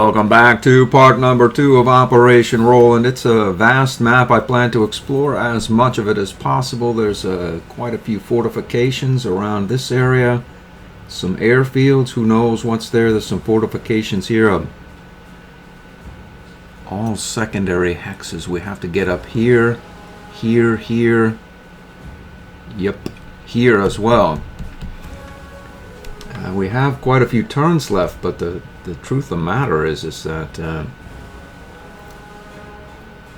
Welcome back to part number 2 of Operation Roland. It's a vast map. I plan to explore as much of it as possible. There's quite a few fortifications around this area. Some airfields, who knows what's there. There's some fortifications here. All secondary hexes. We have to get up here, here. Yep, here as well. We have quite a few turns left, but the truth of the matter is that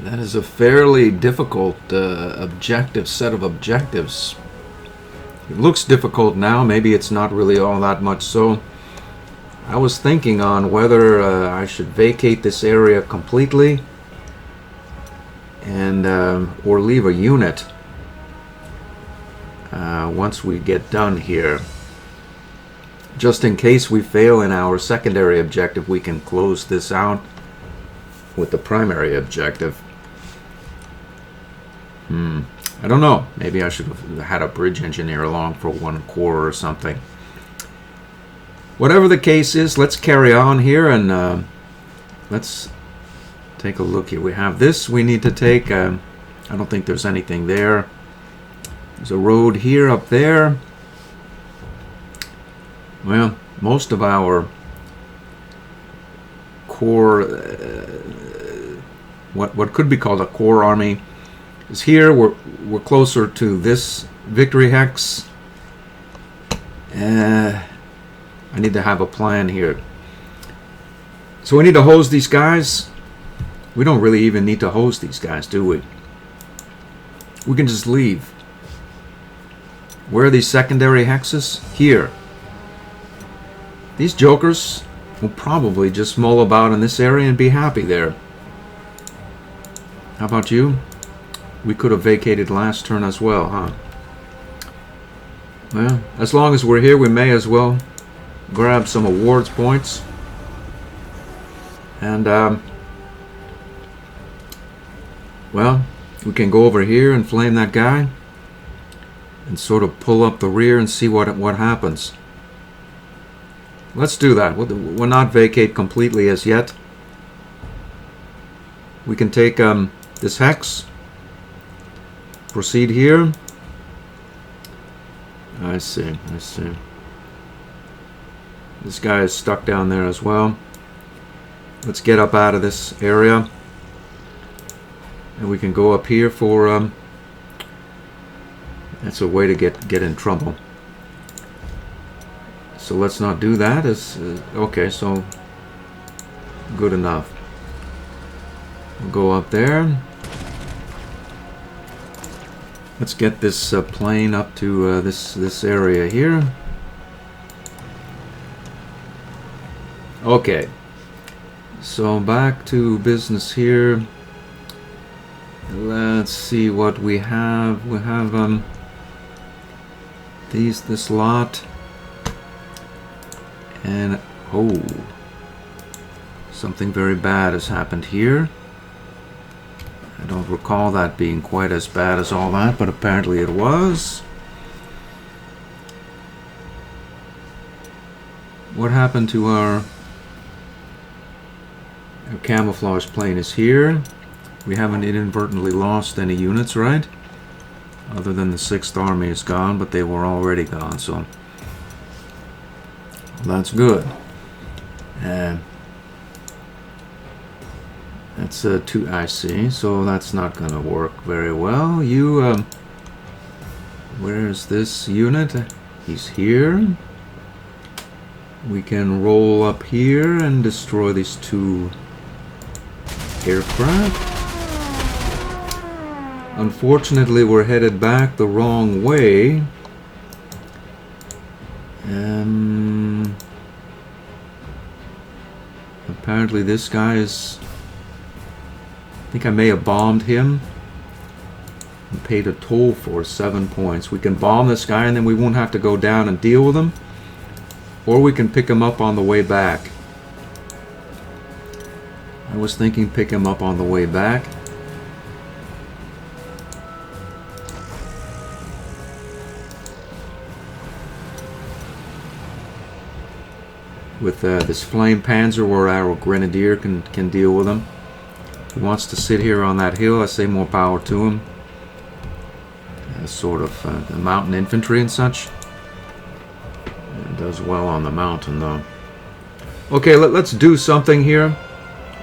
that is a fairly difficult set of objectives. It looks difficult now. Maybe it's not really all that much so. I was thinking on whether I should vacate this area completely and or leave a unit once we get done here. Just in case we fail in our secondary objective, we can close this out with the primary objective. I don't know. Maybe I should have had a bridge engineer along for one corps or something. Whatever the case is, let's carry on here and let's take a look here. We have this we need to take. I don't think there's anything there. There's a road here, up there. Well, most of our core, what could be called a core army, is here. We're closer to this victory hex. I need to have a plan here. So we need to hose these guys. We don't really even need to hose these guys, do we? We can just leave. Where are these secondary hexes? Here. These jokers will probably just mull about in this area and be happy there. How about you? We could have vacated last turn as well, huh? Well, as long as we're here, we may as well grab some awards points. And, well, we can go over here and flame that guy and sort of pull up the rear and see what happens. Let's do that. We'll not vacate completely as yet. We can take this hex. Proceed here. I see. This guy is stuck down there as well. Let's get up out of this area. And we can go up here for... that's a way to get in trouble. So let's not do that. Okay, so good enough. We'll go up there. Let's get this plane up to this area here. Okay. So back to business here. Let's see what we have. We have this lot. And, oh, something very bad has happened here. I don't recall that being quite as bad as all that, but apparently it was. What happened to our camouflage plane is here. We haven't inadvertently lost any units, right? Other than the 6th Army is gone, but they were already gone, so... that's good. That's 2, I see. So that's not gonna work very well. You, where's this unit? He's here. We can roll up here and destroy these 2 aircraft. Unfortunately, we're headed back the wrong way. Apparently this guy is... I think I may have bombed him and paid a toll for 7 points. We can bomb this guy and then we won't have to go down and deal with him. Or we can pick him up on the way back. I was thinking pick him up on the way back. with this flame Panzer, where our grenadier can deal with him. He wants to sit here on that hill. I say more power to him. Sort of the mountain infantry and such. It does well on the mountain though. Okay, let's do something here.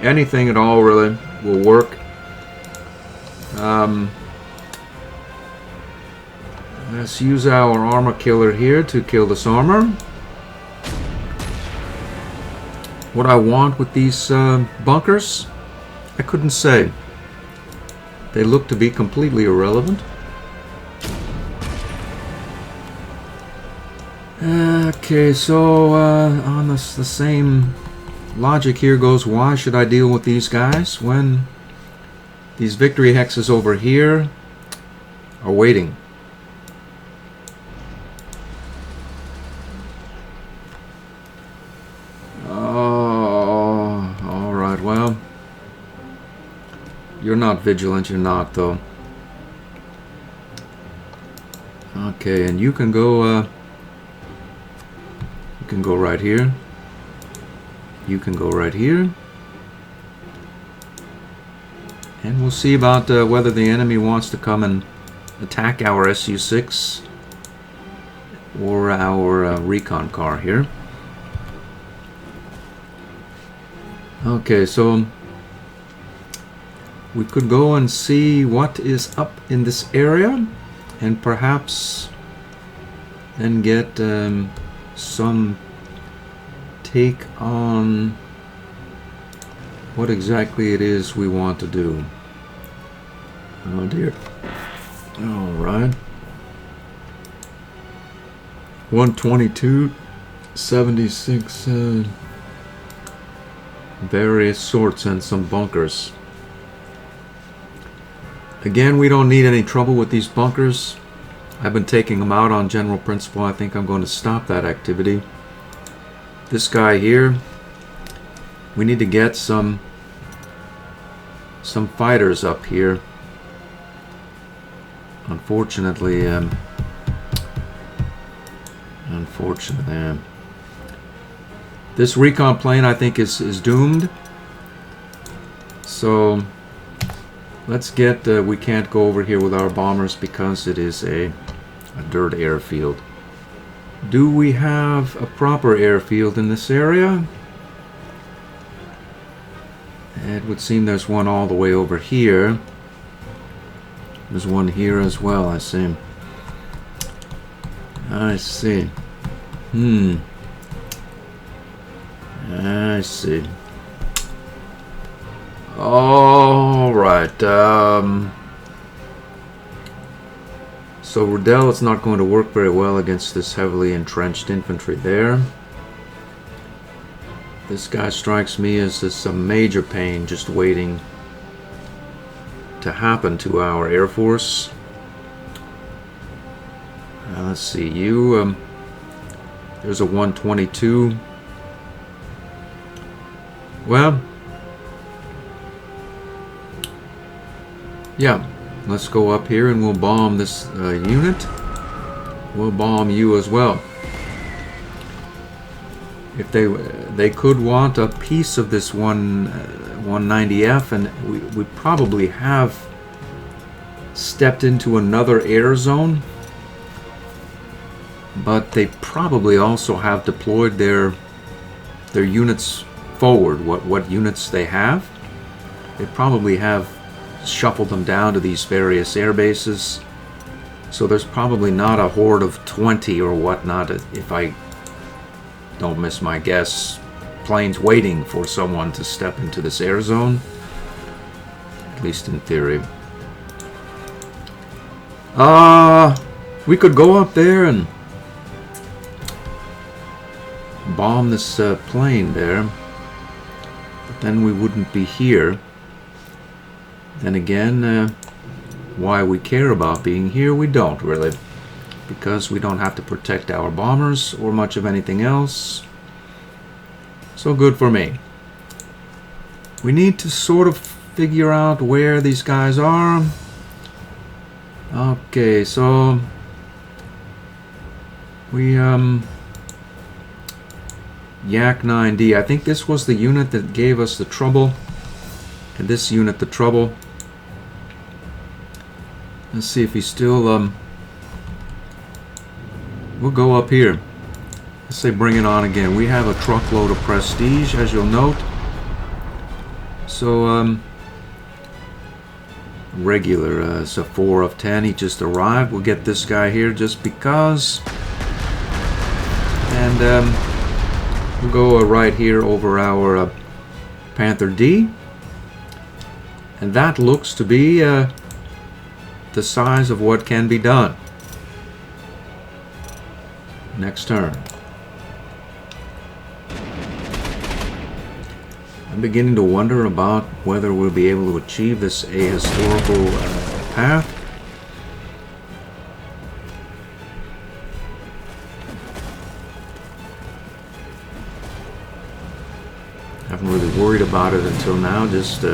Anything at all really will work. Let's use our armor killer here to kill this armor. What I want with these bunkers, I couldn't say. They look to be completely irrelevant. Okay, so on the same logic here goes, why should I deal with these guys when these victory hexes over here are waiting? Oh, alright, well, you're not vigilant, you're not though. Okay, and you can go right here. You can go right here. And we'll see about whether the enemy wants to come and attack our Su-6 or our recon car here. Okay, so we could go and see what is up in this area and perhaps then get some take on what exactly it is we want to do. Oh dear. All right. 122, 76, various sorts and some bunkers. Again, we don't need any trouble with these bunkers. I've been taking them out on general principle. I think I'm going to stop that activity. This guy here, we need to get some fighters up here. Unfortunately, this recon plane I think is doomed. So let's get. We can't go over here with our bombers because it is a dirt airfield. Do we have a proper airfield in this area? It would seem there's one all the way over here. There's one here as well, I see. I see. I see. All right. So Redone is not going to work very well against this heavily entrenched infantry there. This guy strikes me as just a major pain just waiting to happen to our Air Force. Let's see, you, there's a 122. Well, yeah. Let's go up here and we'll bomb this unit. We'll bomb you as well. If they could want a piece of this 190F, and we probably have stepped into another air zone, but they probably also have deployed their units forward. What units they have, they probably have shuffled them down to these various air bases. So there's probably not a horde of 20 or whatnot, if I don't miss my guess, planes waiting for someone to step into this air zone, at least in theory. We could go up there and bomb this plane there, but then we wouldn't be here. Then again, why we care about being here, we don't really. Because we don't have to protect our bombers or much of anything else. So good for me. We need to sort of figure out where these guys are. Okay, so Yak 9D. I think this was the unit that gave us the trouble. And this unit the trouble. Let's see if he's still... we'll go up here. Let's say bring it on again. We have a truckload of prestige, as you'll note. So, regular, it's a 4 of 10. He just arrived. We'll get this guy here just because. And we'll go right here over our Panther D. And that looks to be the size of what can be done. Next turn. I'm beginning to wonder about whether we'll be able to achieve this ahistorical path. I haven't really worried about it until now, just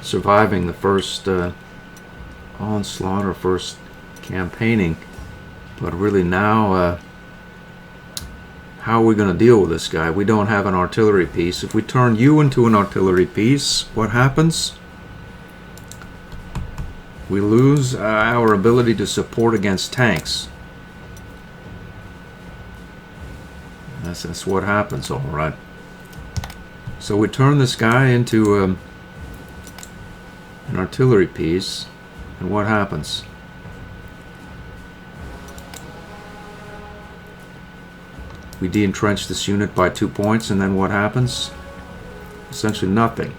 surviving the first onslaught or first campaigning. But really now, how are we going to deal with this guy? We don't have an artillery piece. If we turn you into an artillery piece, what happens? We lose our ability to support against tanks. That's what happens, all right. So we turn this guy into an artillery piece, and what happens? We de-entrench this unit by 2 points, and then what happens? Essentially nothing.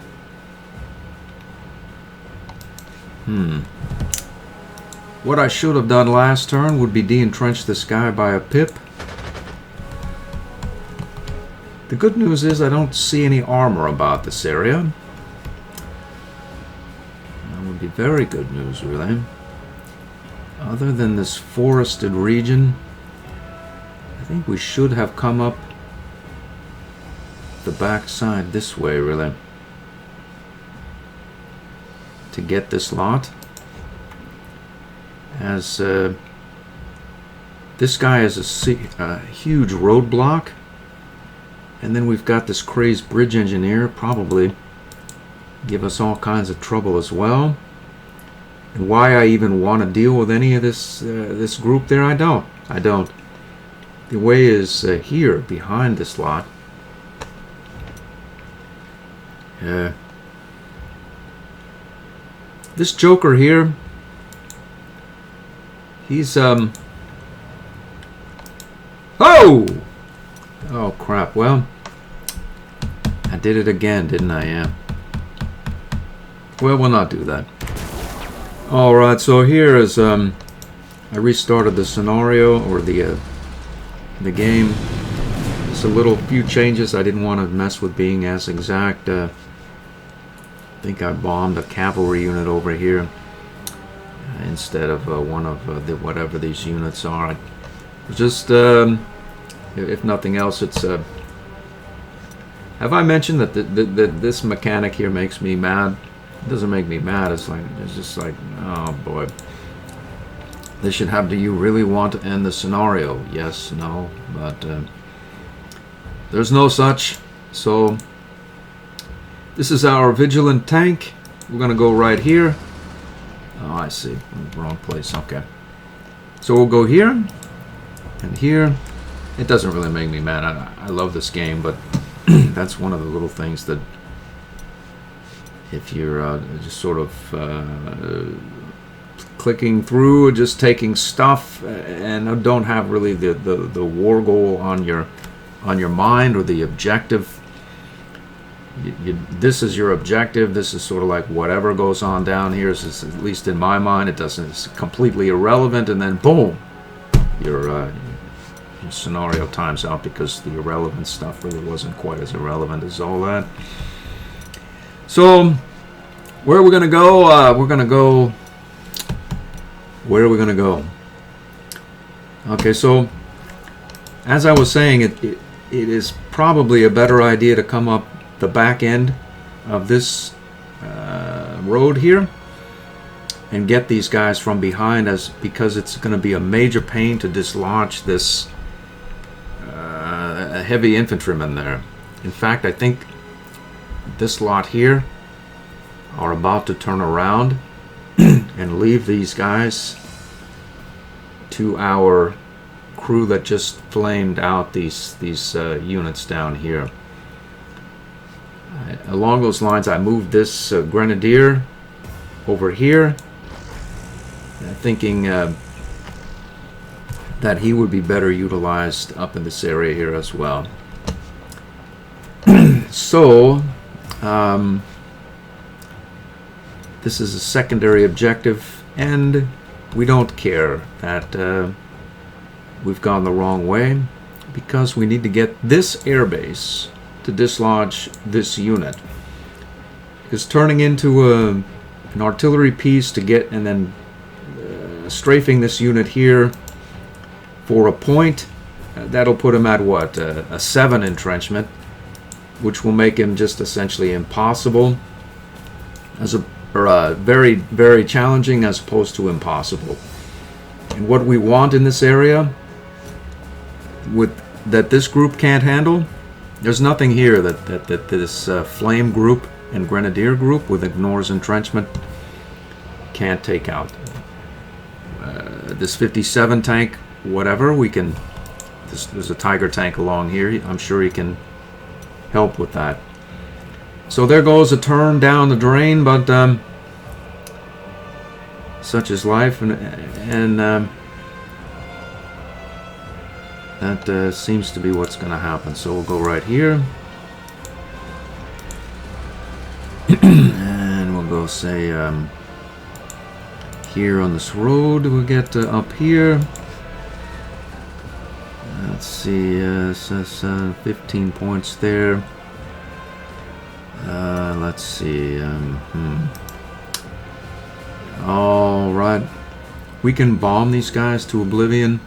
What I should have done last turn would be de-entrench this guy by a pip. The good news is I don't see any armor about this area. That would be very good news, really. Other than this forested region, I think we should have come up the back side this way, really, to get this lot. As this guy is a huge roadblock, and then we've got this crazed bridge engineer, probably give us all kinds of trouble as well. And why I even want to deal with any of this this group there, I don't. The way is here, behind this lot. This Joker here, he's, Oh! Oh, crap. Well, I did it again, didn't I? Yeah. Well, we'll not do that. Alright, so here is, I restarted the scenario, or the game. Just a little few changes. I didn't want to mess with being as exact. I think I bombed a cavalry unit over here instead of one of whatever these units are. Just if nothing else, it's have I mentioned that this mechanic here makes me mad? It doesn't make me mad. It's just like, oh boy. This should have, do you really want to end the scenario? Yes, no, but there's no such. So this is our vigilant tank. We're gonna go right here. Oh, I see, wrong place. Okay, so we'll go here and here. It doesn't really make me mad. I love this game, but that's one of the little things that if you're just sort of clicking through, just taking stuff, and don't have really the war goal on your mind, or the objective. This is your objective. This is sort of like whatever goes on down here is, at least in my mind, it's completely irrelevant, and then boom, your scenario times out because the irrelevant stuff really wasn't quite as irrelevant as all that. So where are we gonna go? We're gonna go. Where are we going to go? Okay, so as I was saying, it is probably a better idea to come up the back end of this road here and get these guys from behind, because it's going to be a major pain to dislodge this heavy infantrymen there. In fact, I think this lot here are about to turn around and leave these guys to our crew that just flamed out these units down here. Along those lines, I moved this grenadier over here, thinking that he would be better utilized up in this area here as well. So, this is a secondary objective, and we don't care that we've gone the wrong way, because we need to get this airbase to dislodge this unit. Because turning into an artillery piece to get, and then strafing this unit here for a point, that'll put him at what, a 7 entrenchment, which will make him just essentially impossible, very, very challenging as opposed to impossible. And what we want in this area, that this group can't handle, there's nothing here that this flame group and grenadier group with ignores entrenchment can't take out. This 57 tank, whatever, we can. There's a Tiger tank along here. I'm sure he can help with that. So there goes a turn down the drain, but such is life, and that seems to be what's going to happen. So we'll go right here. And we'll go, say, here on this road. We'll get up here. Let's see, it says 15 points there. Let's see. All right. We can bomb these guys to oblivion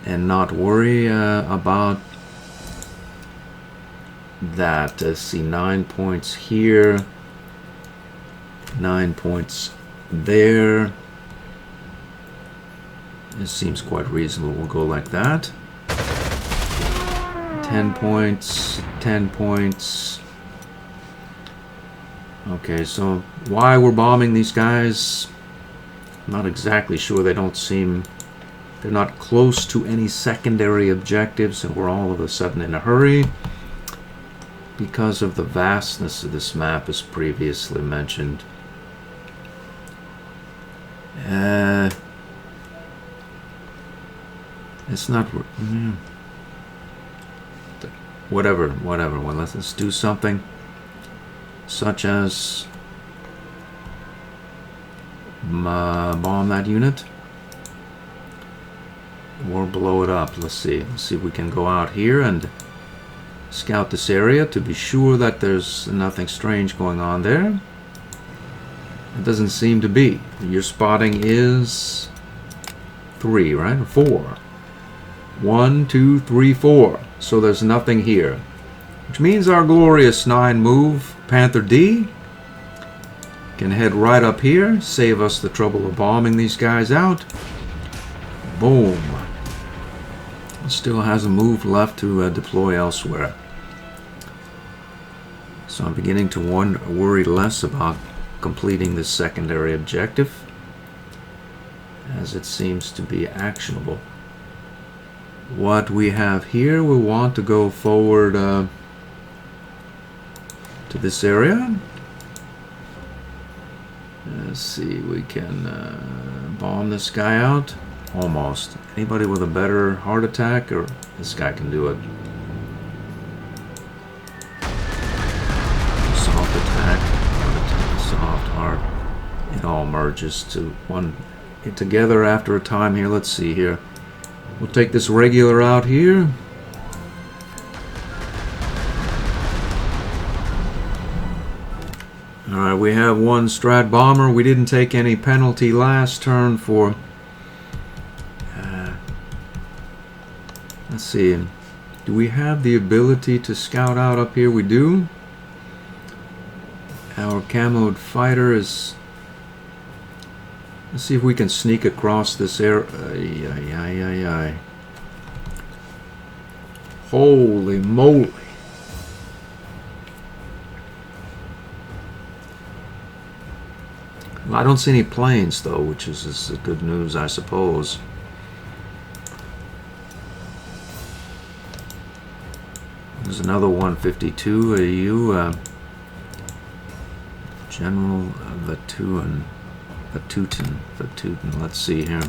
and not worry about that. See, 9 points here, 9 points there. This seems quite reasonable. We'll go like that. 10 points, 10 points. Okay, so why we're bombing these guys, I'm not exactly sure. They don't seem... They're not close to any secondary objectives, and we're all of a sudden in a hurry because of the vastness of this map, as previously mentioned. It's not... Whatever. Well, let's do something such as bomb that unit. Or blow it up. Let's see if we can go out here and scout this area to be sure that there's nothing strange going on there. It doesn't seem to be. Your spotting is 3, right? Or 4. 1, 2, 3, 4. So there's nothing here, which means our glorious 9 move Panther D can head right up here, save us the trouble of bombing these guys out. Boom. Still has a move left to deploy elsewhere. So I'm beginning to worry less about completing this secondary objective, as it seems to be actionable. What we have here, we want to go forward to this area. Let's see, we can bomb this guy out. Almost. Anybody with a better heart attack, or this guy can do it? Soft attack, soft heart. It all merges to one together after a time here. Let's see here. We'll take this regular out here. Alright, we have one Strat Bomber. We didn't take any penalty last turn for... let's see. Do we have the ability to scout out up here? We do. Our camoed fighter is... Let's see if we can sneak across this area. Holy moly. Well, I don't see any planes, though, which is good news, I suppose. There's another 152. Are you General Vatutin? Let's see here.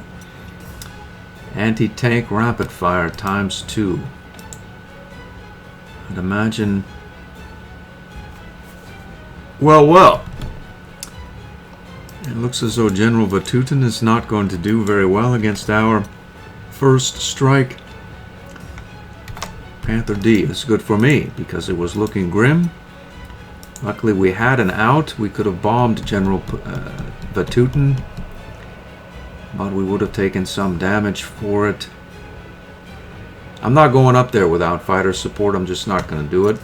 Anti-tank rapid fire ×2. I'd imagine. Well. It looks as though General Vatutin is not going to do very well against our first strike. Panther D is good for me because it was looking grim. Luckily we had an out. We could have bombed General Vatutin, but we would have taken some damage for it. I'm not going up there without fighter support. I'm just not going to do it.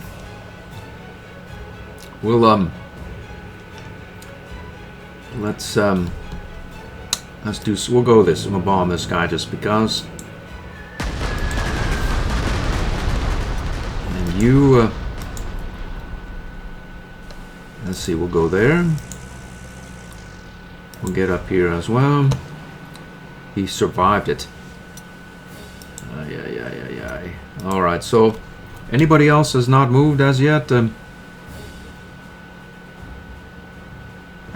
We'll we'll go this. I'm gonna bomb this guy just because. And you let's see, we'll go there. We'll get up here as well. He survived it. Alright, so anybody else has not moved as yet? I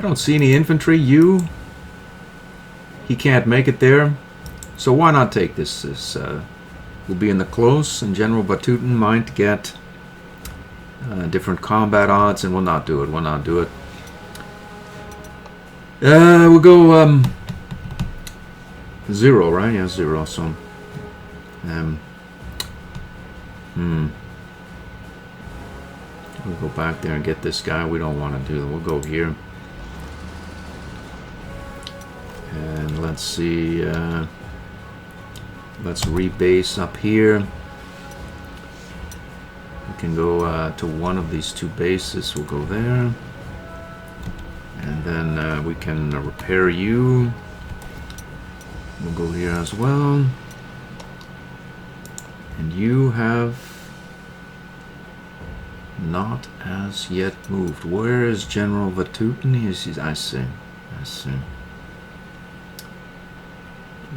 don't see any infantry. He can't make it there. So why not take this? We'll be in the close, and General Vatutin might get different combat odds, and we'll not do it. We'll go 0, right? Yeah, 0. So we'll go back there and get this guy. We don't want to do that. We'll go here. And let's see, let's rebase up here. We can go to one of these two bases. We'll go there. And then we can repair you. We'll go here as well. And you have not as yet moved. Where is General Vatutin? I see.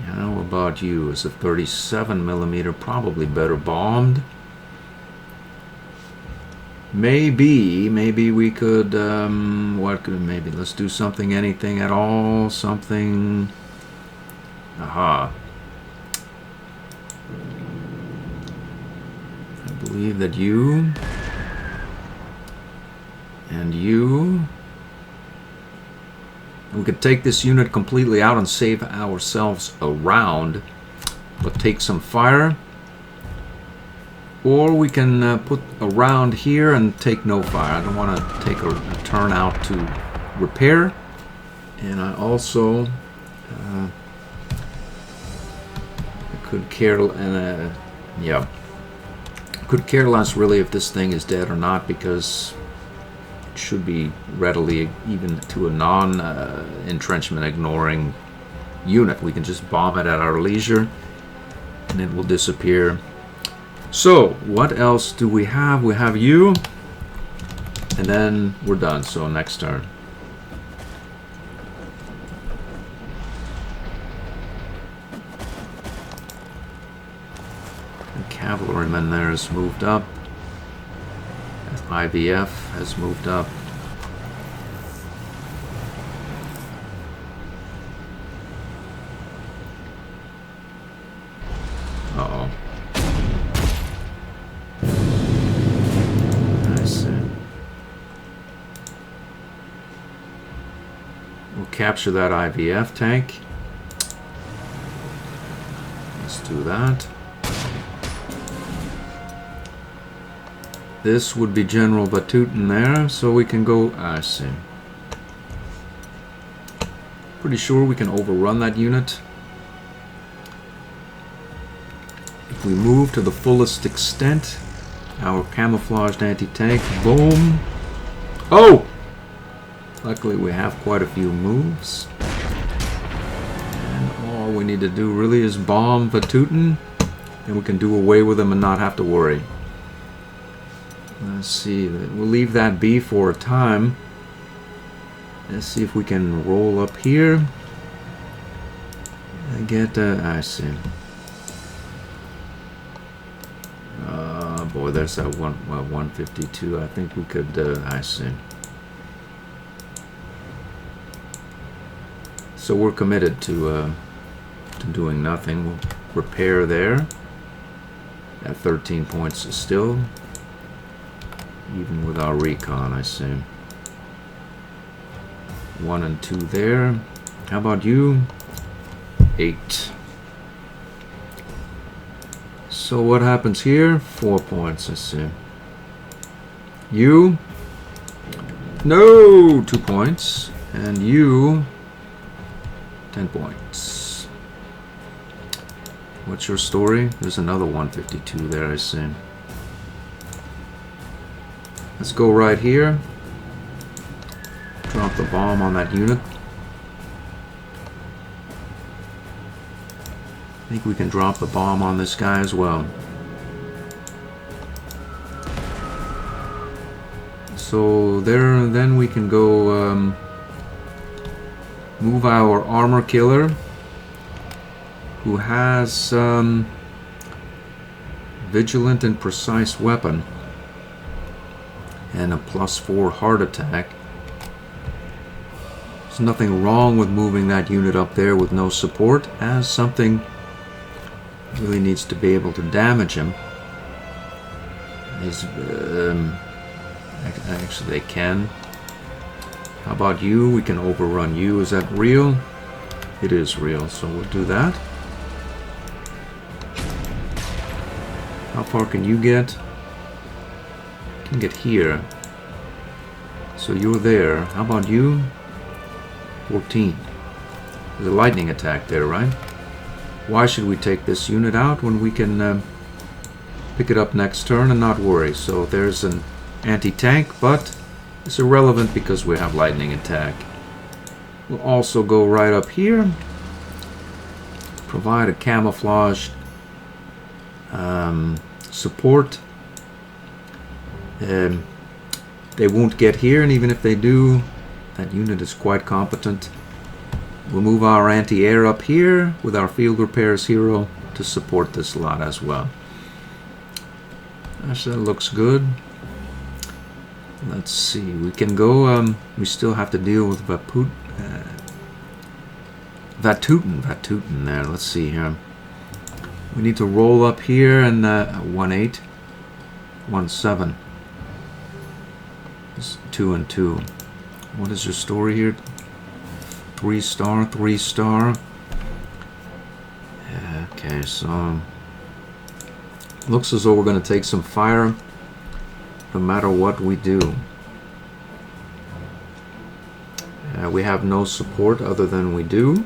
How about you? Is a 37mm probably better bombed? Maybe we could maybe let's do something, anything at all, something. Aha. I believe that you and you, we could take this unit completely out and save ourselves a round, but take some fire. Or we can put a round here and take no fire. I don't want to take a turn out to repair. And I also could care less really if this thing is dead or not, because it should be readily even to a non-entrenchment ignoring unit. We can just bomb it at our leisure and it will disappear. So what else do we have? We have you, and then we're done. So next turn. The cavalryman there has moved up. IVF has moved up. Uh-oh. I see. We'll capture that IVF tank. Let's do that. This would be General Vatutin there, so we can go. I see. Pretty sure we can overrun that unit. If we move to the fullest extent, our camouflaged anti-tank, boom. Oh! Luckily we have quite a few moves. And all we need to do really is bomb Vatutin. Then we can do away with them and not have to worry. Let's see. We'll leave that be for a time. Let's see if we can roll up here. And get, I see. Boy, there's that 152. I think we could, I see. So we're committed to doing nothing. We'll repair there. At 13 points still. Even with our recon, I see. 1 and 2 there. How about you? 8. So what happens here? 4 points, I see. You? No! 2 points. And you? 10 points. What's your story? There's another 152 there, I see. Let's go right here. Drop the bomb on that unit. I think we can drop the bomb on this guy as well. So there, then we can go move our armor killer, who has vigilant and precise weapon and a +4 heart attack. There's nothing wrong with moving that unit up there with no support, as something really needs to be able to damage him. Actually they can. How about you? We can overrun you. Is that real? It is real, so we'll do that. How far can you get? You can get here. So you're there. How about you? 14. There's a lightning attack there, right? Why should we take this unit out when we can pick it up next turn and not worry? So there's an anti-tank, but it's irrelevant because we have lightning attack. We'll also go right up here. Provide a camouflaged support. They won't get here, and even if they do, that unit is quite competent. We'll move our anti-air up here with our field repairs hero to support this lot as well. That looks good. Let's see, we can go, we still have to deal with Vatutin there. Let's see here. We need to roll up here and 1-8, 1-7. 2 and 2. What is your story here? 3-star, 3-star. Yeah, okay, so looks as though we're going to take some fire no matter what we do. We have no support other than we do.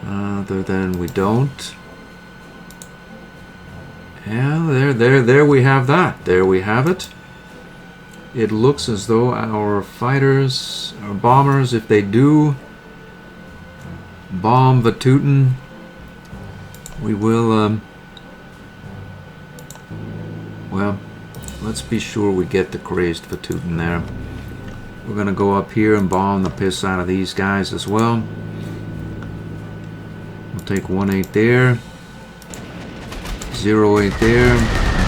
Other than we don't. Yeah, there we have that. There we have it. It looks as though our fighters, our bombers, if they do bomb Vatutin, we will, well, let's be sure we get the crazed Vatutin there. We're going to go up here and bomb the piss out of these guys as well. We'll take 1-8 there, 0-8 there,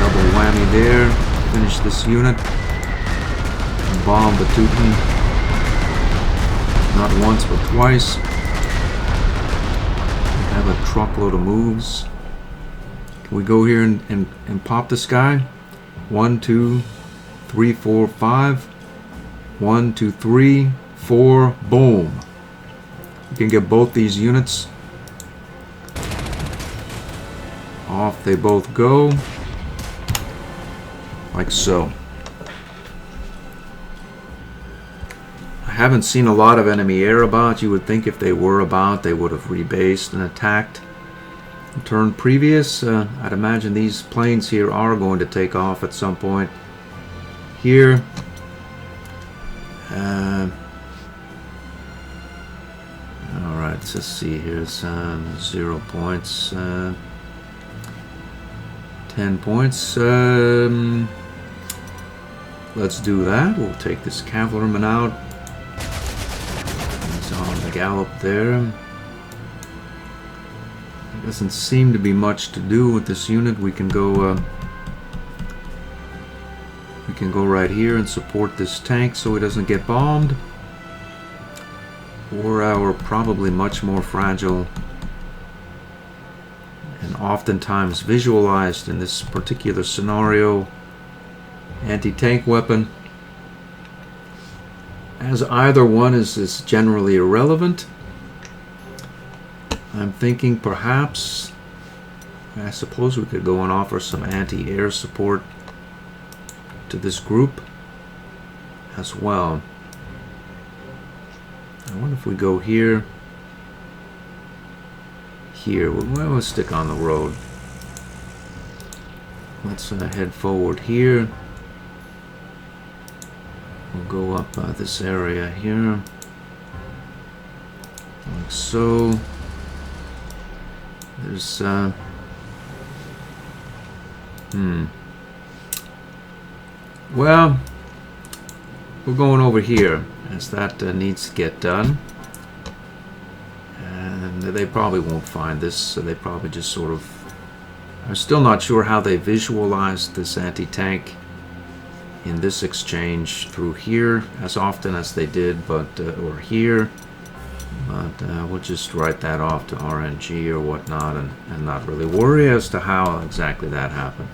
double whammy there, finish this unit. Bomb Vatutin, not once but twice. We have a truckload of moves. Can we go here and pop this guy? 1, 2, 3, 4, 5. 1, 2, 3, 4. Boom. We can get both these units. Off they both go. Like so. I haven't seen a lot of enemy air about. You would think if they were about, they would have rebased and attacked. In turn previous, I'd imagine these planes here are going to take off at some point. Here. Alright, Let's just see. Here's 0 points. 10 points. Let's do that. We'll take this cavalryman out. He's on the gallop there. There doesn't seem to be much to do with this unit. We can go right here and support this tank so he doesn't get bombed. Or our probably much more fragile and oftentimes visualized in this particular scenario anti-tank weapon. As either one is generally irrelevant, I'm thinking perhaps, I suppose we could go and offer some anti-air support to this group as well. I wonder if we go here. We'll stick on the road. Let's head forward here. We'll go up this area here, like so. There's well, we're going over here as that needs to get done. And they probably won't find this, so they probably just sort of... I'm still not sure how they visualized this anti-tank in this exchange through here as often as they did, but or here. But we'll just write that off to RNG or whatnot and not really worry as to how exactly that happened.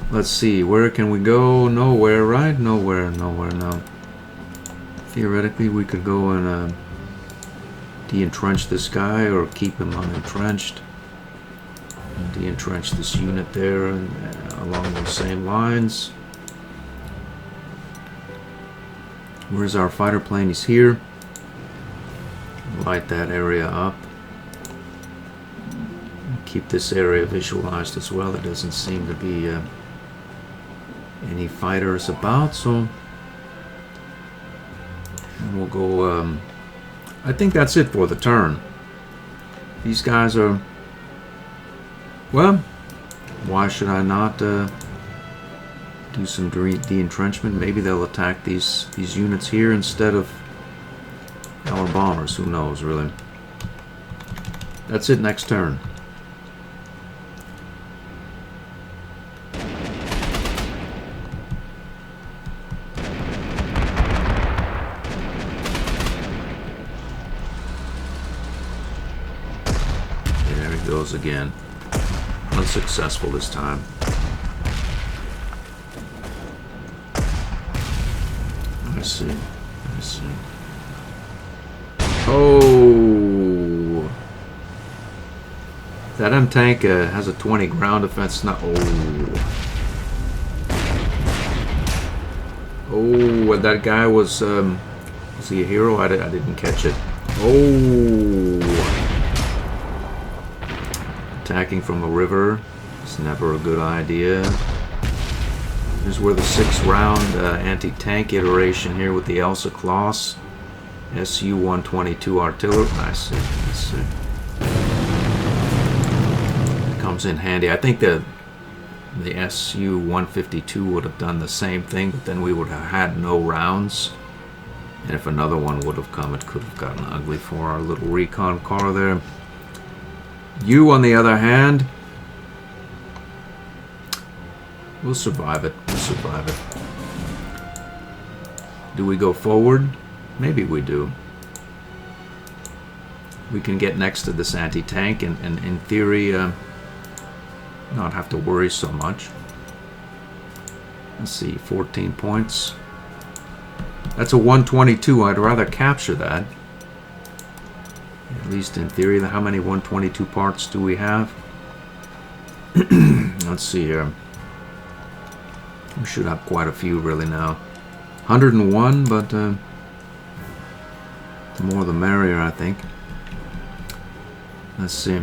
Let's see, where can we go? Nowhere, right? Nowhere, no. Theoretically, we could go and de-entrench this guy or keep him unentrenched. And de-entrench this unit there and, along those same lines. Where's our fighter plane? He's here. Light that area up. Keep this area visualized as well. There doesn't seem to be any fighters about, so and we'll go. I think that's it for the turn. These guys are, well, why should I not do some de-entrenchment? Maybe they'll attack these units here instead of our bombers. Who knows, really? That's it. Next turn. Goes again. Unsuccessful this time. Let's see. Oh, that M tank has a 20 ground defense. Not. Oh, that guy was he a hero? I didn't catch it. Oh. Attacking from the river is never a good idea. Here's where the 6-round anti-tank iteration here with the Elsa Kloss Su-122 artillery. I see. It comes in handy. I think the Su-152 would have done the same thing, but then we would have had no rounds. And if another one would have come, it could have gotten ugly for our little recon car there. You, on the other hand, we'll survive it. Do we go forward? Maybe we do. We can get next to this anti-tank and in theory not have to worry so much. Let's see, 14 points. That's a 122. I'd rather capture that. At least in theory. How many 122 parts do we have? Let's see here. We should have quite a few really now. 101, but the more the merrier, I think. Let's see.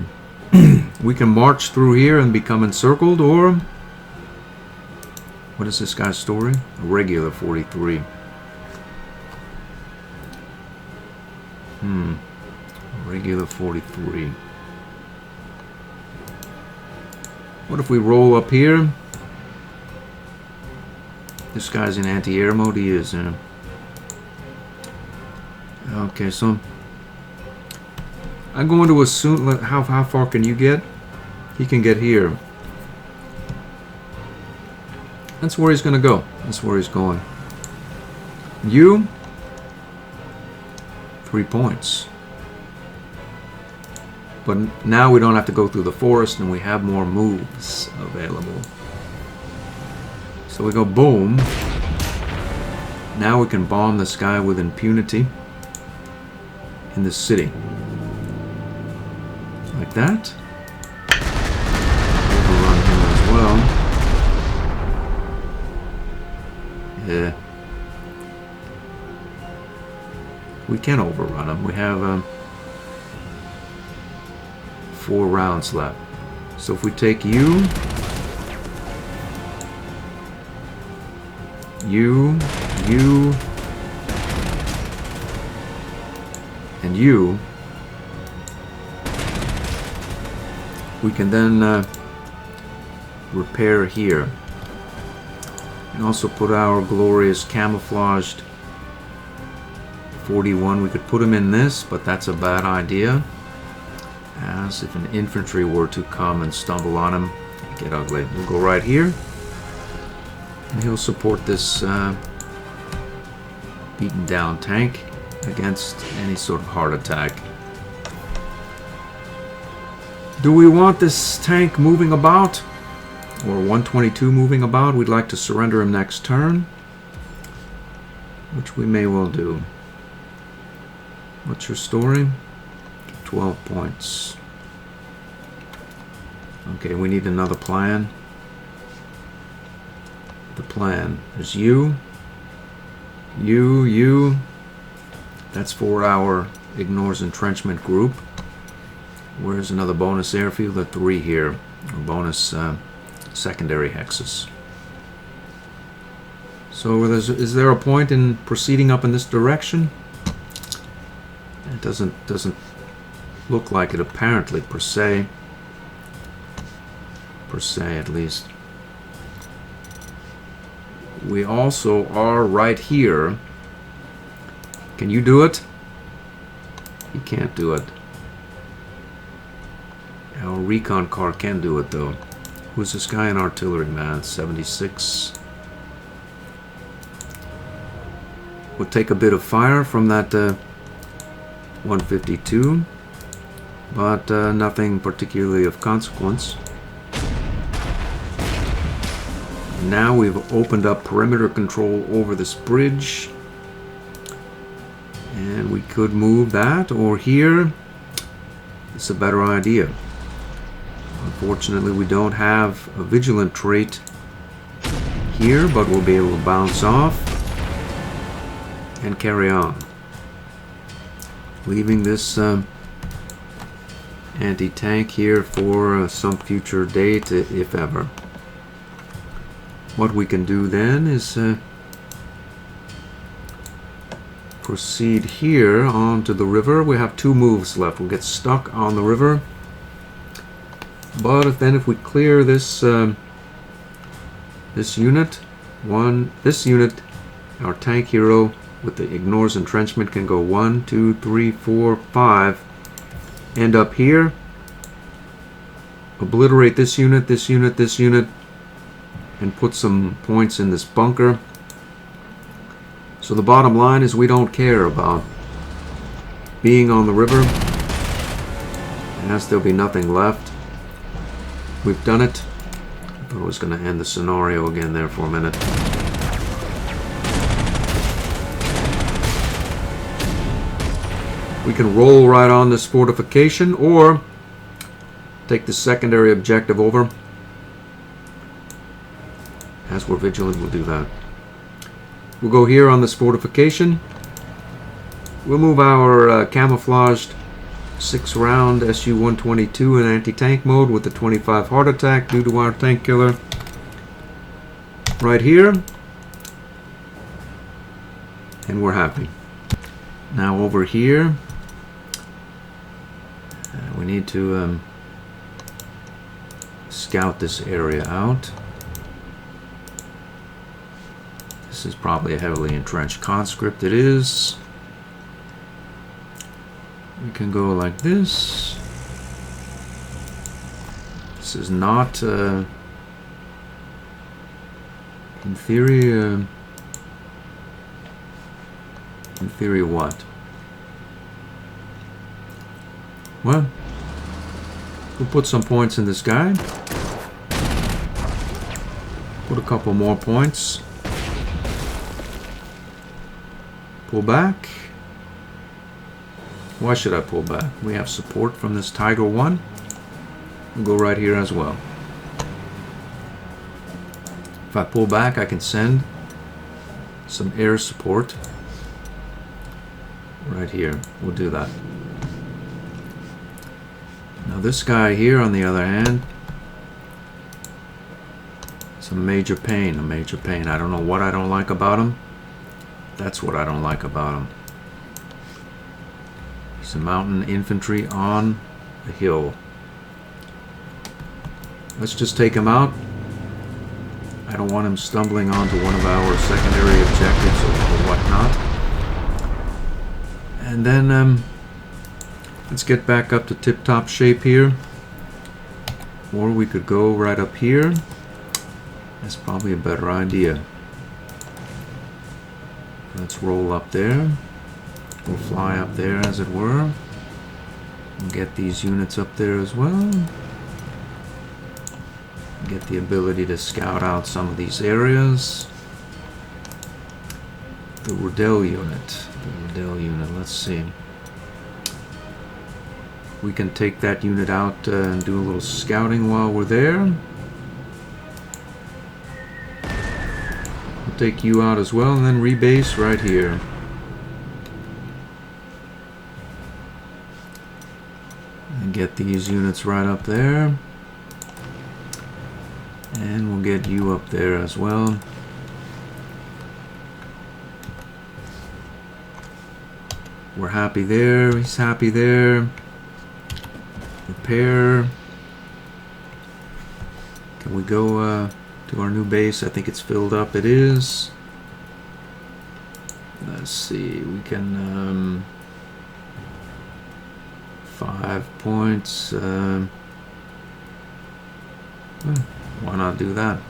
We can march through here and become encircled, or what is this guy's story? A regular 43. regular 43. What if we roll up here? This guy's in anti-air mode. He is. Okay, so I'm going to assume. How far can you get? He can get here. That's where he's going to go. That's where he's going. You, 3 points. But now we don't have to go through the forest and we have more moves available. So we go boom. Now we can bomb this guy with impunity in the city. Like that. Overrun him as well. Yeah. We can overrun him. We have 4 rounds left. So if we take you, and you, we can then repair here. And also put our glorious camouflaged 41. We could put him in this, but that's a bad idea. As if an infantry were to come and stumble on him, get ugly. We'll go right here. And he'll support this beaten down tank against any sort of heart attack. Do we want this tank moving about? Or 122 moving about? We'd like to surrender him next turn, which we may well do. What's your story? 12 points. Okay, we need another plan. The plan. There's you. That's for our ignores entrenchment group. Where's another bonus airfield? The 3 here. A bonus secondary hexes. So is there a point in proceeding up in this direction? It doesn't look like it apparently per se at least. We also are right here. Can you do it? You can't do it. Our recon car can do it though. Who's this guy in artillery, man? 76. We'll take a bit of fire from that 152, but nothing particularly of consequence. Now we've opened up perimeter control over this bridge, and we could move that or here. It's a better idea. Unfortunately, we don't have a vigilant trait here, but we'll be able to bounce off and carry on, leaving this anti-tank here for some future date, if ever. What we can do then is proceed here onto the river. We have 2 moves left. We'll get stuck on the river, but if we clear this this unit, our tank hero with the ignores entrenchment can go 1, 2, 3, 4, 5, end up here, obliterate this unit, and put some points in this bunker. So the bottom line is we don't care about being on the river, as there'll be nothing left. We've done it. I thought I was going to end the scenario again there for a minute. We can roll right on this fortification or take the secondary objective over. As we're vigilant, we'll do that. We'll go here on this fortification. We'll move our camouflaged 6-round Su-122 in anti-tank mode with the 25 heart attack due to our tank killer right here. And we're happy. Now over here, need to scout this area out. This is probably a heavily entrenched conscript. It is. We can go like this. This is not, in theory what? Well, we'll put some points in this guy. Put a couple more points. Pull back. Why should I pull back? We have support from this Tiger 1. We'll go right here as well. If I pull back, I can send some air support. Right here. We'll do that. Now this guy here, on the other hand, it's a major pain, I don't know what I don't like about him. That's what I don't like about him. He's a mountain infantry on a hill. Let's just take him out. I don't want him stumbling onto one of our secondary objectives or whatnot. And then let's get back up to tip-top shape here. Or we could go right up here. That's probably a better idea. Let's roll up there. We'll fly up there, as it were. And get these units up there as well. Get the ability to scout out some of these areas. The Redone unit. Let's see. We can take that unit out and do a little scouting while we're there. We'll take you out as well and then rebase right here. And get these units right up there. And we'll get you up there as well. We're happy there. He's happy there. Repair. Can we go to our new base? I think it's filled up. It is. Let's see. We can 5 points. Why not do that?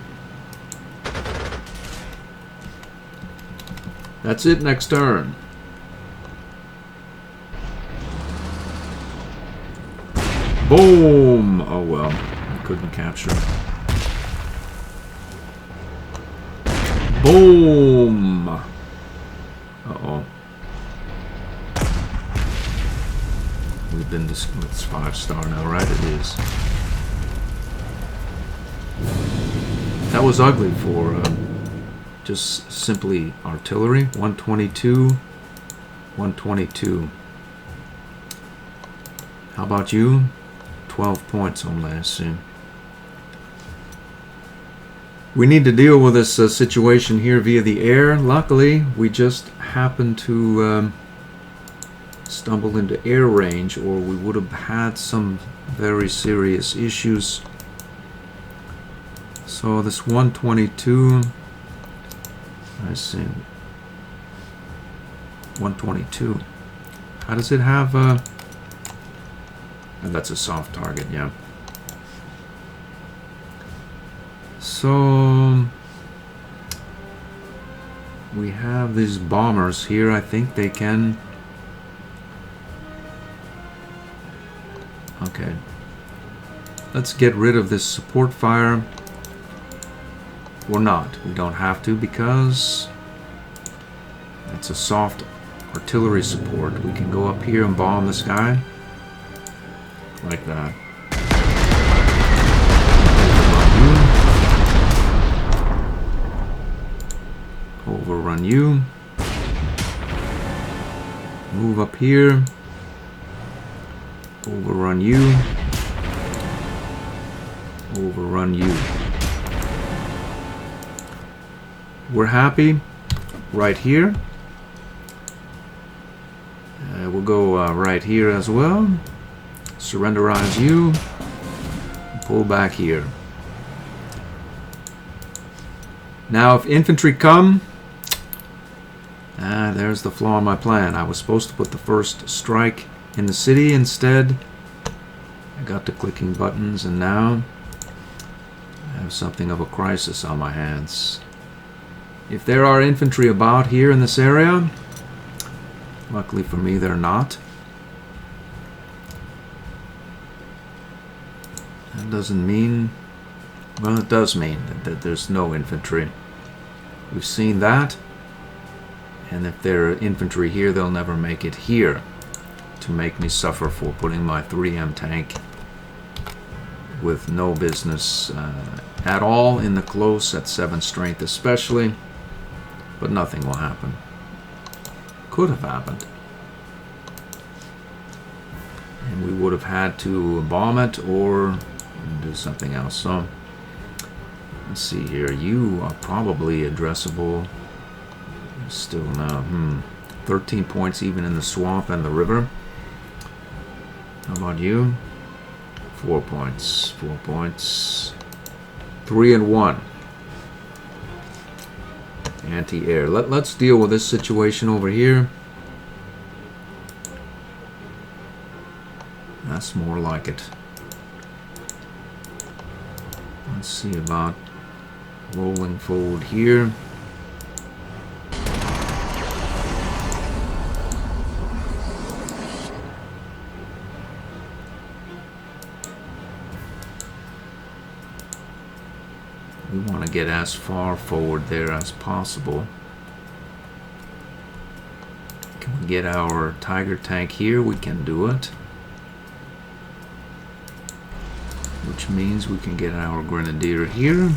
That's it. Next turn. Boom! Oh well, I couldn't capture. Boom! Uh-oh. We've been it's 5-star now, right? It is. That was ugly for just simply artillery. 122. 122. How about you? 12 points only, I see. We need to deal with this situation here via the air. Luckily, we just happened to stumble into air range, or we would have had some very serious issues. So this 122, I see. 122. How does it have and that's a soft target, yeah. So we have these bombers here. I think they can. Okay. Let's get rid of this support fire. Or not. We don't have to because it's a soft artillery support. We can go up here and bomb this guy. Like that. Overrun you. Move up here. Overrun you. Overrun you. We're happy right here. We'll go right here as well. surrenderize you, pull back here. Now if infantry come, there's the flaw in my plan. I was supposed to put the first strike in the city instead. I got to clicking buttons and now I have something of a crisis on my hands. If there are infantry about here in this area, luckily for me they're not. That doesn't mean, well, it does mean that there's no infantry. We've seen that. And if there are infantry here, they'll never make it here to make me suffer for putting my 3M tank with no business at all in the close at 7 strength especially. But nothing will happen. Could have happened. And we would have had to bomb it or do something else. So let's see here. You are probably addressable. Still no. 13 points even in the swamp and the river. How about you? 4 points. 4 points. 3 and 1. Anti-air. Let's deal with this situation over here. That's more like it. Let's see about rolling forward here. We want to get as far forward there as possible. Can we get our Tiger tank here? We can do it. Which means we can get our Grenadier here.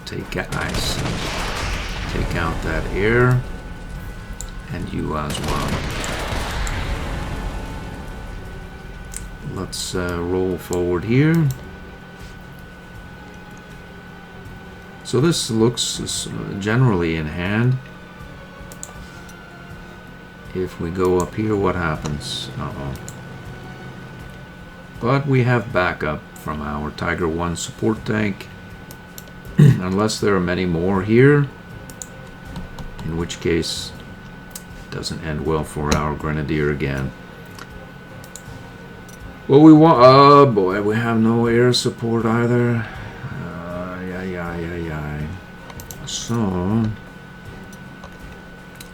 Take ice. Take out that air. And you as well. Let's roll forward here. So this looks generally in hand. If we go up here, what happens? Uh-oh. But we have backup from our Tiger 1 support tank. Unless there are many more here. In which case, it doesn't end well for our Grenadier again. Well, we want... Oh boy, we have no air support either. So,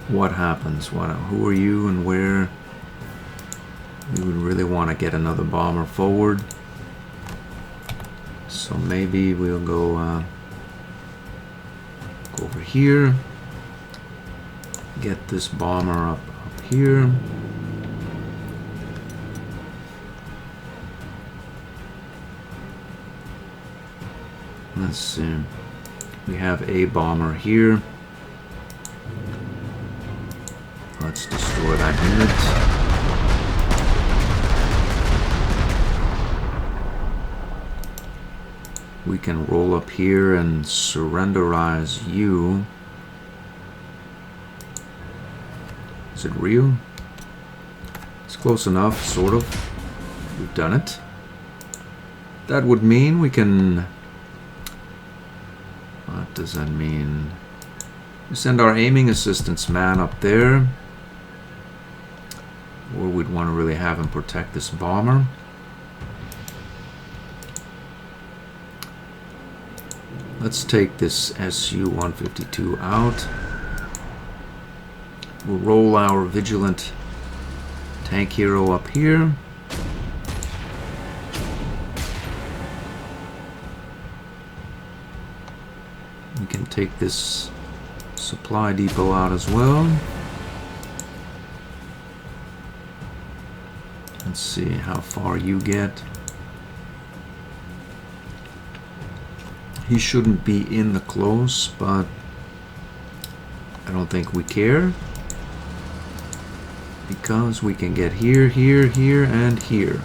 what happens? Who are you and where? We would really want to get another bomber forward. So maybe we'll go over here. Get this bomber up here. Let's see. We have a bomber here. Let's destroy that unit. We can roll up here and surrenderize you. Is it real? It's close enough, sort of. We've done it. That would mean we can... What does that mean? We send our aiming assistance man up there. Or we'd want to really have him protect this bomber. Let's take this Su-152 out. We'll roll our vigilant tank hero up here. We can take this supply depot out as well. Let's see how far you get. He shouldn't be in the close, but I don't think we care. Because we can get here, here, here, and here.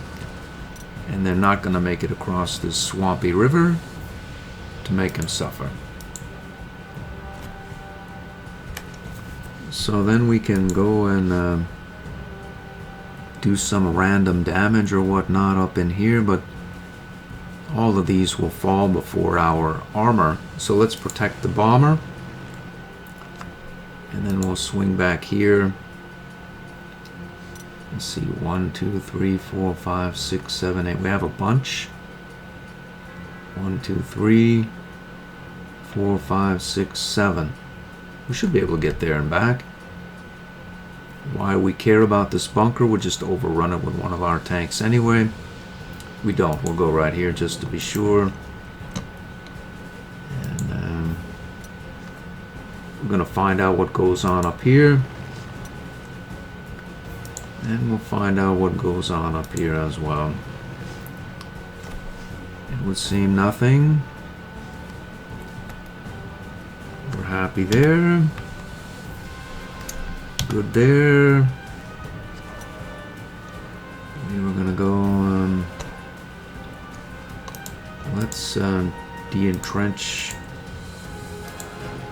And they're not going to make it across this swampy river to make him suffer. So then we can go and do some random damage or whatnot up in here, but all of these will fall before our armor. So let's protect the bomber. And then we'll swing back here. Let's see, 1, 2, 3, 4, 5, 6, 7, 8. We have a bunch. 1, 2, 3, 4, 5, 6, 7. We should be able to get there and back. Why we care about this bunker? We'll just overrun it with one of our tanks anyway. We don't. We'll go right here just to be sure. And we're going to find out what goes on up here. And we'll find out what goes on up here as well. It would seem nothing. We're happy there. Good there. We were gonna go. Let's de-entrench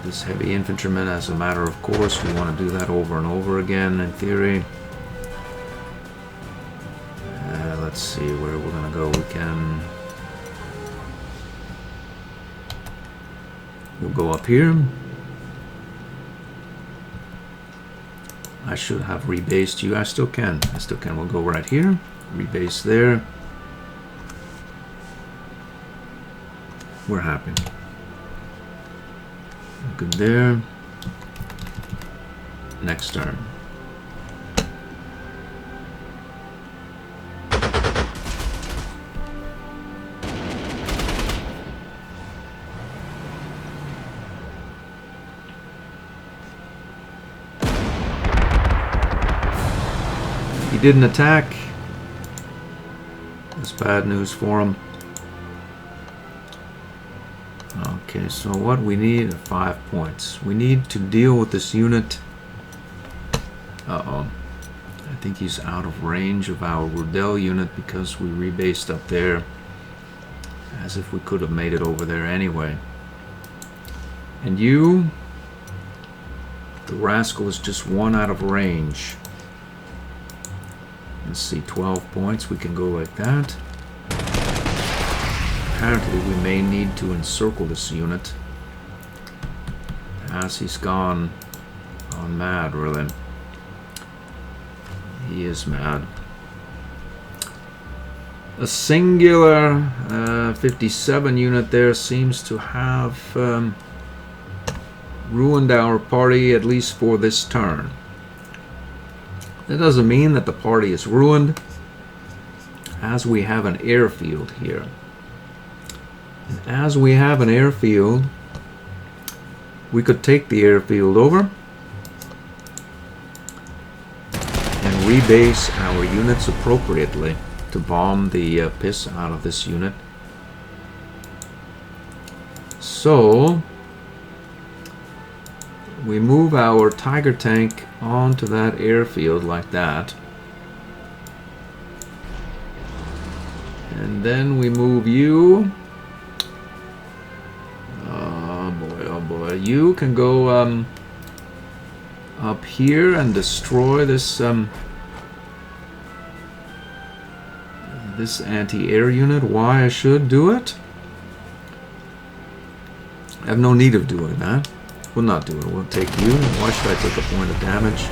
this heavy infantryman as a matter of course. We want to do that over and over again in theory. Let's see where we're gonna go. We'll go up here. I should have rebased you. I still can. We'll go right here. Rebase there. We're happy. Good there. Next turn. He didn't attack. That's bad news for him. Okay, so what we need are 5 points. We need to deal with this unit. Uh-oh. I think he's out of range of our Redone unit because we rebased up there. As if we could have made it over there anyway. And you... the rascal is just 1 out of range. Let's see, 12 points. We can go like that. Apparently we may need to encircle this unit as he's gone mad, really. He is mad. A singular 57 unit there seems to have ruined our party, at least for this turn. That doesn't mean that the party is ruined, as we have an airfield here. And as we have an airfield, we could take the airfield over and rebase our units appropriately to bomb the piss out of this unit. So we move our Tiger tank onto that airfield like that. And then we move you. Oh boy. You can go up here and destroy this this anti-air unit. Why I should do it? I have no need of doing that. We'll not do it. We'll take you. Why should I take a point of damage?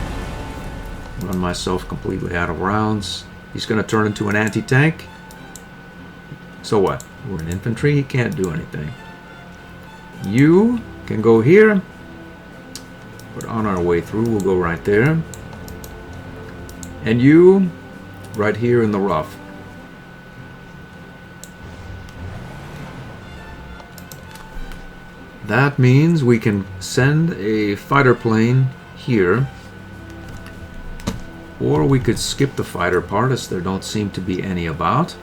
Run myself completely out of rounds. He's going to turn into an anti-tank. So what? We're in infantry. He can't do anything. You can go here. But on our way through, we'll go right there. And you, right here in the rough. That means we can send a fighter plane here, or we could skip the fighter part as there don't seem to be any about,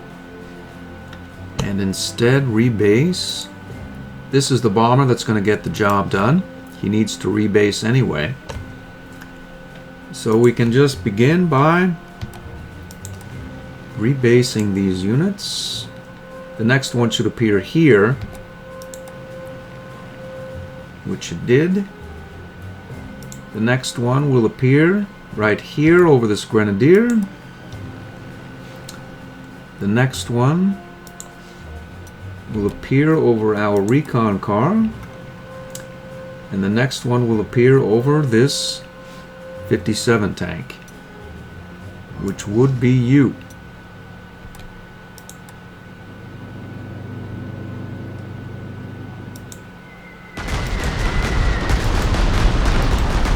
and instead rebase. This is the bomber that's going to get the job done. He needs to rebase anyway. So we can just begin by rebasing these units. The next one should appear here, which it did. The next one will appear right here over this grenadier. The next one will appear over our recon car, and the next one will appear over this 57 tank, which would be you.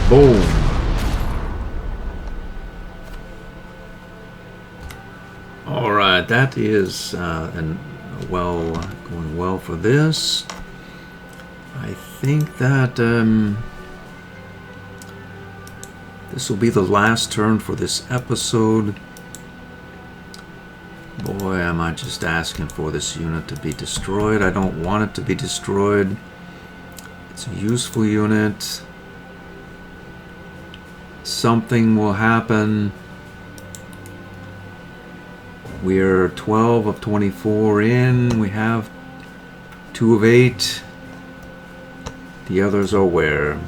Boom. All right, that is going well for this. I think that this will be the last turn for this episode. Boy, am I just asking for this unit to be destroyed. I don't want it to be destroyed. It's a useful unit. Something will happen. We're 12 of 24 in. We have 2 of 8. The others are where?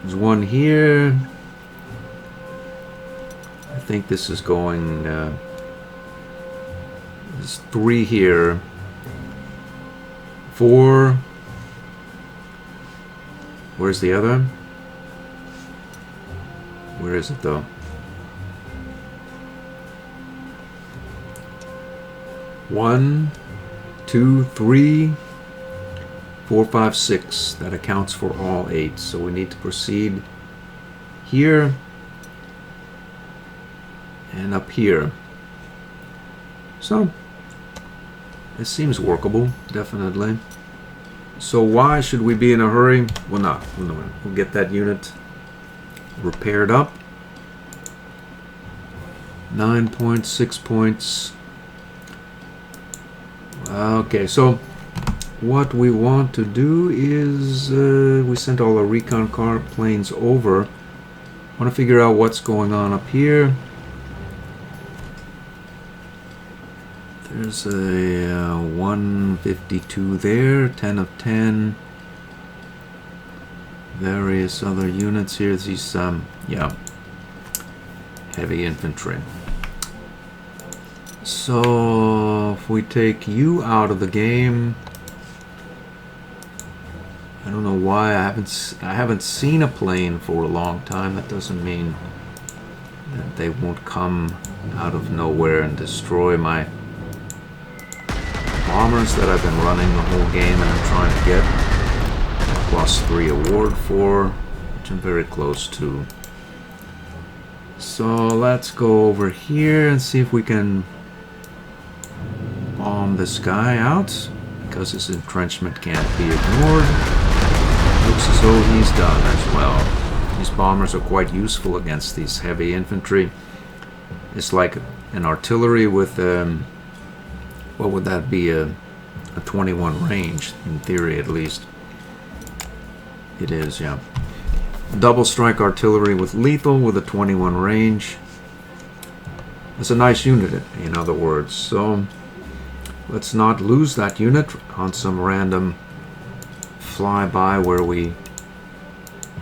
There's one here. I think this is going... there's 3 here. 4. Where's the other? Where is it though? 1, 2, 3, 4, 5, 6. That accounts for all 8. So we need to proceed here and up here. So it seems workable, definitely. So why should we be in a hurry? Well, not. We'll get that unit repaired up. 9 points, 6 points. Okay, so what we want to do is we sent all our recon car planes over. I want to figure out what's going on up here. There's a 152 there, 10 of 10. Various other units here. These, yeah, heavy infantry. So if we take you out of the game, I don't know why I haven't seen a plane for a long time. That doesn't mean that they won't come out of nowhere and destroy my bombers that I've been running the whole game, and I'm trying to get a +3 award for, which I'm very close to. So let's go over here and see if we can bomb this guy out, because his entrenchment can't be ignored. Looks as though he's done as well. These bombers are quite useful against these heavy infantry. It's like an artillery with what would that be, a 21 range, in theory at least. It is, yeah. Double strike artillery with lethal with a 21 range. It's a nice unit, in other words. So let's not lose that unit on some random flyby where we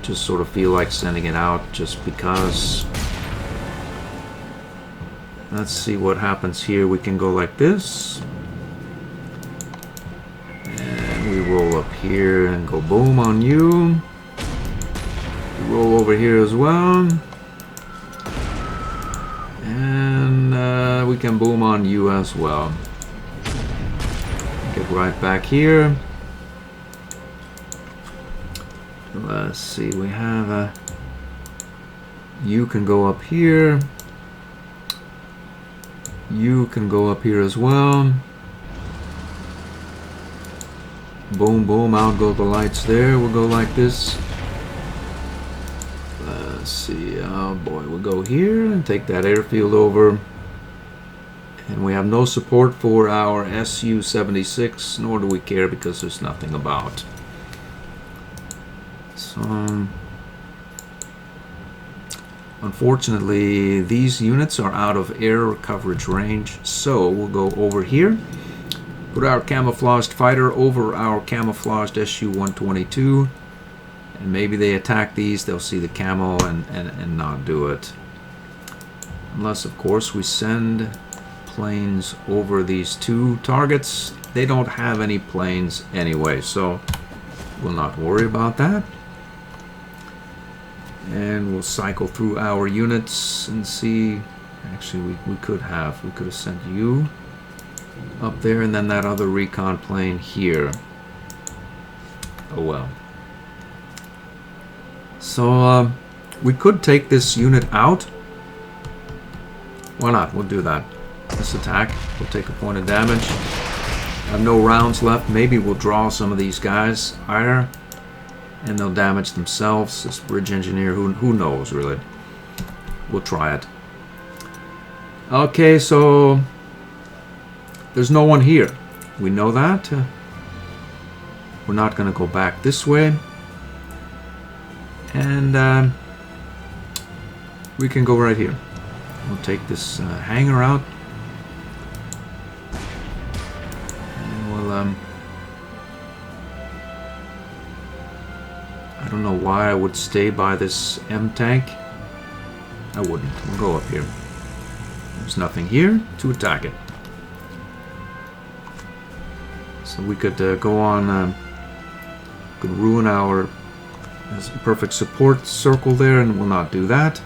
just sort of feel like sending it out just because. Let's see what happens here. We can go like this. And we roll up here and go boom on you. We roll over here as well. And we can boom on you as well. Get right back here. Let's see, we have a... You can go up here. You can go up here as well. Boom, boom, out go the lights there. We'll go like this. Let's see, oh boy, we'll go here and take that airfield over. And we have no support for our Su-76, nor do we care because there's nothing about. So, unfortunately, these units are out of air coverage range, so we'll go over here, put our camouflaged fighter over our camouflaged Su-122, and maybe they attack these, they'll see the camo and not do it. Unless, of course, we send planes over these two targets. They don't have any planes anyway, so we'll not worry about that. And we'll cycle through our units and see. Actually, we could have sent you up there, and then that other recon plane here. Oh well. So we could take this unit out. Why not? We'll do that. Let's attack. We'll take a point of damage. I have no rounds left. Maybe we'll draw some of these guys higher, and they'll damage themselves. This bridge engineer, who knows really? We'll try it. Okay, so there's no one here. We know that. We're not going to go back this way. And we can go right here. We'll take this hangar out. And we'll, I don't know why I would stay by this M tank. I wouldn't. We'll go up here. There's nothing here to attack it. So we could go on, could ruin our perfect support circle there, and we'll not do that.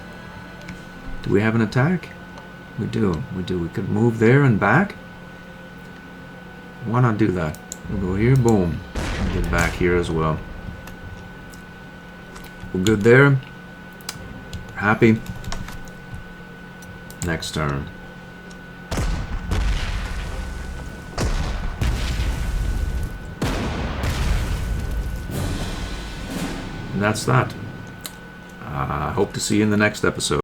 Do we have an attack? We do. We do. We could move there and back. Why not do that? We'll go here, boom. And get back here as well. We're good there. Happy. Next turn. And that's that. I hope to see you in the next episode.